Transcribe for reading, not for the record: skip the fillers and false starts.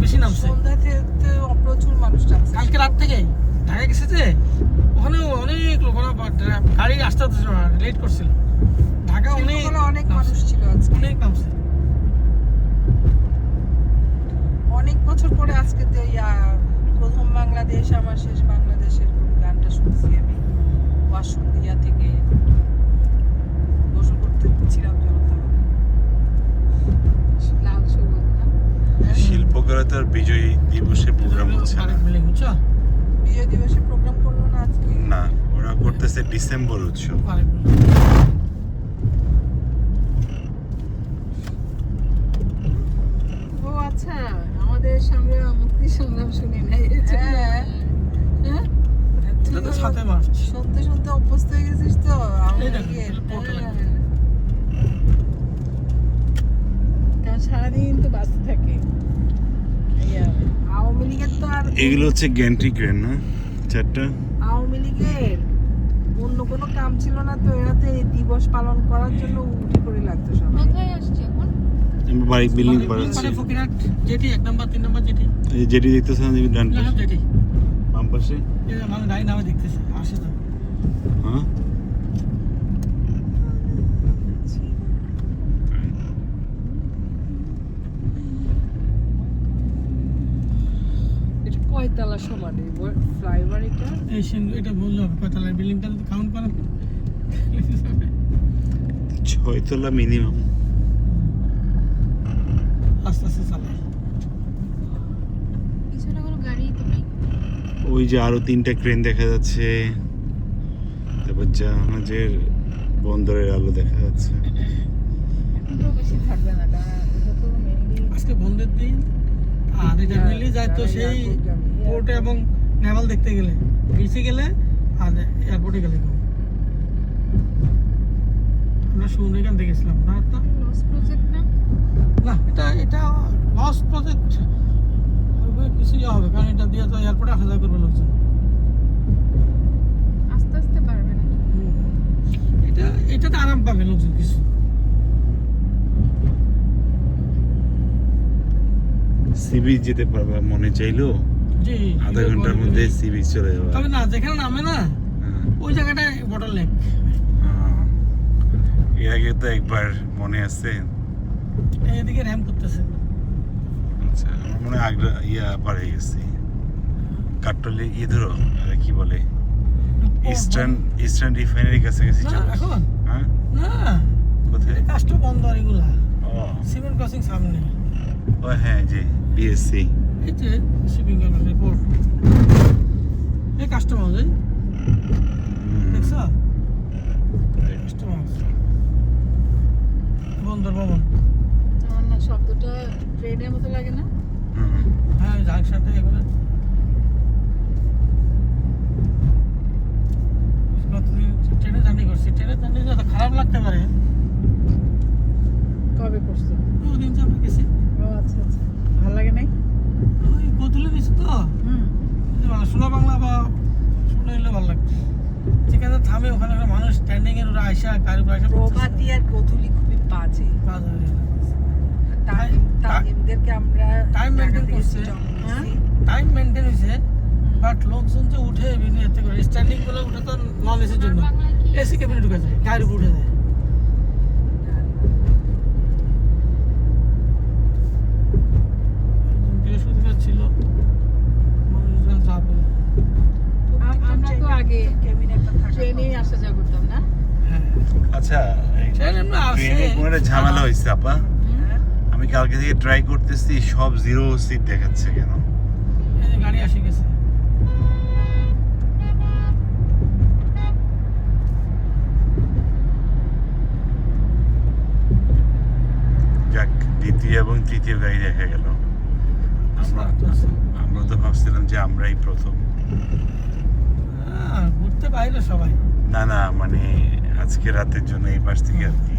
বেশি নামছে। সন্ধ্যাতে প্রচুর মানুষ নামছে কালকে রাত থেকে ঢাকা গেছে যে ওখানে অনেক লোক, গাড়ি আসতে হচ্ছিল না, লেট করছিল। ঢাকা অনেক মানুষ ছিল আজকে, অনেক নামছে। অনেক বছর পরে আজকে তো প্রথম বাংলাদেশ আমার শেষ বাংলাদেশের গানটা শুনছি আমি ওয়াশরুম থেকে গোসল করতে ছিলাম যখন লাল সবুজ না শিল্পকলার বিজয় দিবসে প্রোগ্রাম হচ্ছে না। বিজয় দিবসে প্রোগ্রাম করলো না আজকে? না, ওরা করতেছে ডিসেম্বর উৎসব। ও আচ্ছা, আমাদের সঙ্গে মুক্তি সংগ্রাম শুনি নাই। হ্যাঁ হ্যাঁ, এটা তো 7 মার্চ। শুনতে শুনতে অভ্যস্ত হয়ে গেছিস তো। সারাদিন তো ব্যস্ত থাকে। আওয়ামী লীগের তো আর এগুলো হচ্ছে গ্যান্ট্রি ক্রেন না, 4টা। আওয়ামী লীগের অন্য কোনো কাম ছিল না তো, এরাতে দিবস পালন করার জন্য উঠে পড়ে লাগতো সব। কোথায় আসছে এখন? আমরা বাড়ি বিল্ডিং বানাচ্ছি। Fakirhat jetty 1 number 3 number jetty. এই যেটি দেখতেছেন এই ডান পাশে, জেটি বাম পাশে। এই মানে গাড়ি নামে দেখতেছে আসে তো। হ্যাঁ, এটা কয়তলা সমান এই ফ্লাইওভার? এটা বললে হবে কয়তলা বিল্ডিংটা যদি কাউন্ট করেন 6 তলা মিনিমাম। আস্তে আস্তে চালায়। পিছনে কোনো গাড়ি তো নাই। ওই যে আরো 3টা ক্রেন দেখা যাচ্ছে, তারপর জাহাজের বন্দরের আলো দেখা যাচ্ছে। এখন তো বেশি থাকবে না, কারণ এটা তো মেইনলি আজকে বন্ধের দিন। আর এটা মিলি যায় তো সেই পোর্টে এবং নেভাল দেখতে গেলে, বিচে গেলে আর এয়ারপোর্টে গেলে। আমরা সুন্দরকান দেখেছিলাম না? লস প্রজেক্ট না, না এটা লস প্রজেক্ট কিছু হবে, কারণ এটা দিয়ে তো এয়ারপোর্টে আসা যাওয়া করবে লোকজন। আস্তে আস্তে পারবে না। এটাতে আরাম পাবে লোকজন কিছু। সি বিচ যেতে পারবা মনে চাইলো, জি, আধা ঘন্টার মধ্যে সি বিচ চলে যাবে। তবে না, যেখানে নামে না ওই জায়গাটায় বটল নেক। এর আগে তো একবার মনে আছে। এদিকে র্যাম করতেছে। আচ্ছা, আমার মনে হয় আগ্রা পার হয়ে গেছি। কাট্টলি ধরো কি বলে, ইস্টার্ন রিফাইনারি কাছে গেছি। না এখন হ্যাঁ, না, কোথায়? কাস্টম বন্ধ আর এগুলা ও সিমেন্ট ক্রসিং সামনে। ও হ্যাঁ, যে বিএসসি। এই যে শিপিং কোম্পানি পোর্ট, এই কাস্টম হাউস দেখছো? কাস্টম হাউস, বন্দর ভবন। আমার না শব্দটা ট্রেনের মতো লাগে না? হ্যাঁ, জাংশন থেকে এগুলো কতদিন ট্রেনে জার্নি করছি। ট্রেনে জার্নি যত খারাপ লাগতে পারে। কবে করছো? দুদিন যাবে গেছি। ও আচ্ছা আচ্ছা, ভালো লাগে নাই? ওই গোধূলি দিছি তো শোনা বাংলা বা শুনে নিলে ভালো লাগতো। যেখানে থামে ওখানে একটা মানুষ স্ট্যান্ডিং এর, ওরা আইসা গাড়ি আইসা প্রভাতী আর গোধূলি খুবই বাজে। কাজ হয়ে গেল। তামিমদেরকে আমরা টাইম মেনটেন করছে, টাইম মেনটেন হয়েছে, বাট লোকজন যে উঠে এতে করে স্ট্যান্ডিং গুলো উঠে তো নন এসির জন্য এসি কেবিনে ঢুকে যায়, গাড়ির উপর উঠে যায়। বৃহস্পতিবার ছিল, মানুষজন যাবে। আমরা তো আগে ট্রেনে আসা যাওয়া করতাম না? হ্যাঁ, আচ্ছা, ট্রেন এমনি আসে। ট্রেনে কোনো একটা ঝামেলা হয়েছে আপা। আমি কালকে থেকে ট্রাই করতেছি, সব 0 সিট দেখাচ্ছে কেন? এই যে গাড়ি আসে গেছে। যাক, দ্বিতীয় এবং তৃতীয় গাড়ি দেখা গেল। আমরা তো ভাবছিলাম যে আমরাই প্রথম। ঘুরতে বাইরে সবাই। না, মানে আজকে রাতের জন্য এই পাশ থেকে আর কি